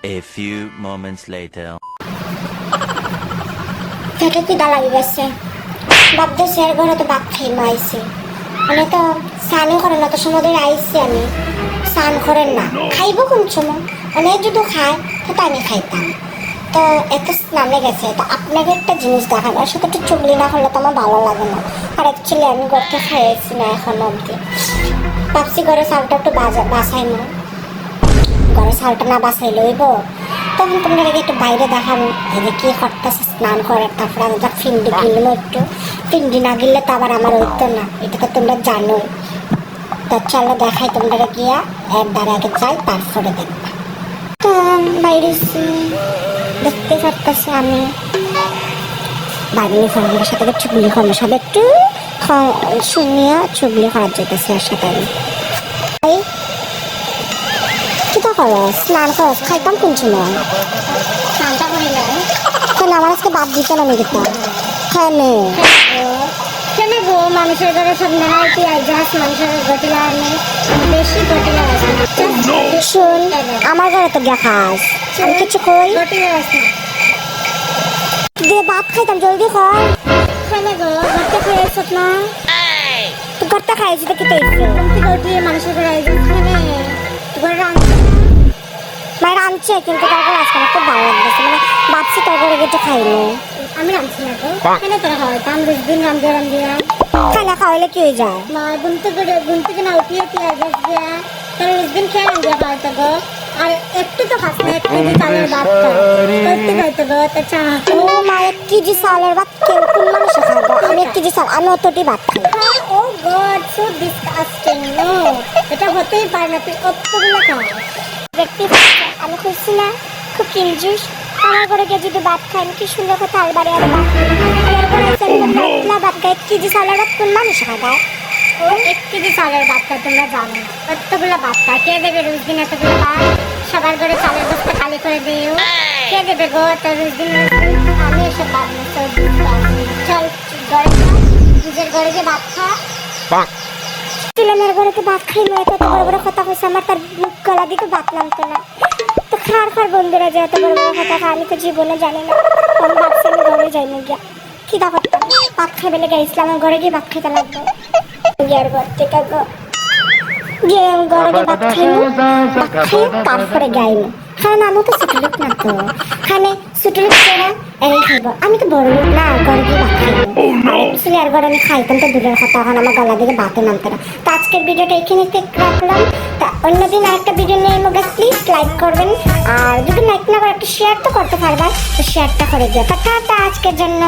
A few moments later. পেটে খিদা লাগি গেছে ভাবতেছি আর ঘরে তো ভাত খাই মাইছে মানে তো স্নান করে না তো সমুদ্রে আইসি আমি স্নান করেন না খাইব কোন সময় মানে যদি খায় তো আমি খাইতাম তো এত স্নানে গেছে তো আপনাকে একটা জিনিস দেখানো আর সাথে একটু চুগলি না করলে তো আমার ভালো লাগে না আর অ্যাকচুয়ালি আমি ঘরকে খাইয়েছি না এখন অবধি ভাবছি ঘরে চালটা একটু বাসাই না ঘরে চালটা না বাসাইলে হইব তখন তোমরা একটু বাইরে দেখাবো এই যে কি করতেছে স্নান করে তারপরে আমি যা ফিন্ডি গিলবো একটু ফিন্ডি না গিললে তো আবার আমার হইতো না এটা তো তোমরা জানোই তো চলো দেখাই তোমরা গিয়া একবার আগে যাই তারপরে দেখবা তো বাইরে দেখতে পারতেছি আমি বাইরে ফোনের সাথে চুগলি করবো সব একটু শুনিয়া চুগলি করার যেতেছে আর সাথে আমি কিতা করো স্নান করো খাইতাম কোন সময় স্নানটা করিলে কেন আমার আজকে বাদ দিতে না নিতাম কেনে কেন গো মানুষের ঘরে সব নেয় পেঁয়াজ গাছ মানুষের গটিলা নেই বেশি গটিলা আছে শুন আমার ঘরে তো দেখাস আমি কিছু কই গটিলা আছে দিয়ে ভাত খাইতাম জলদি খাই কেন গো ঘরটা খাইছ না তো ঘরটা খাইছি তো কি তাইছে তুমি গটি মানুষের ঘরে আইছ কেন ঘরে মায়ের আনছে কিন্তু তরকারি আজকে আমার খুব ভালো লাগতেছে মানে ভাবছি তরকারি একটু খাইনি আমি রাঁধছি না তো কেন তোরা খাওয়াইতাম রোজ দিন রান্ধিয়া খানা খাওয়াইলে কি হয়ে যায় মা গুনতে না উঠিয়ে পেঁয়াজ দিয়া তাহলে রোজ দিন খেয়ে রান্ধিয়া খাওয়াইতে গো আর একটু তো খাস না 1 কেজি চালের ভাত করতে খাইতে গো তা চা ও মা 1 কেজি চালের ভাত কোন মানুষে খাবে আমি 1 কেজি চাল আমি অতটি ভাত খাই ও গড সো ডিসকাস্টিং নো এটা হতেই পারে না তুই অতগুলো খাও দেখতে আমি খুশি না খুব কিঞ্জুস আমার ঘরে গিয়ে যদি ভাত খাই কি সুন্দর কথা আলবারে আর ভাত খাই 1 কেজি চালের ভাত কোন মানুষ খায় ও 1 কেজি চালের ভাত খায় তোমরা জানো না এতগুলো ভাত খায় কে দেবে রোজ দিন এতগুলো ভাত সবার ঘরে চালের বস্তা খালি করে দিও কে দেবে গো তো রোজ দিন আমি এসব ভাত চল ঘরে নিজের ঘরে গিয়ে ভাত খা আমার ঘরে তো ভাত খাই না এত বড় বড় কথা কইছে আমার তার মুখ গলা দিকে ভাত নামতো না তো খার বন্ধুরা যে এত বড় বড় কথা আমি তো জীবনে জানি না আমি ভাবছি আমি ঘরে যাই না গিয়া কি দা করতাম ভাত খাই বেলে গেছিলাম আমার ঘরে গিয়ে ভাত খেতে লাগবে গিয়ার ঘর থেকে গিয়ে ঘরে গিয়ে ভাত খাই তারপরে গাইনি কারণ আমি তো ছোট লোক না তো খানে ছোট লোক না এই খাইব আমি তো বড় লোক না ঘরে গিয়ে ভাত খাইব আর ঘরে আমি খাইতাম তো দূরের কথা এখন আমার গলা দিকে ভাতে নামতে না তো আজকের ভিডিওটা এখানে রাখলাম তা অন্যদিন আরেকটা ভিডিও নিয়ে আমাকে প্লিজ লাইক করবেন আর যদি লাইক না করে একটা শেয়ার তো করতে পারবেন তো শেয়ারটা করে দিও টাটা আজকের জন্য।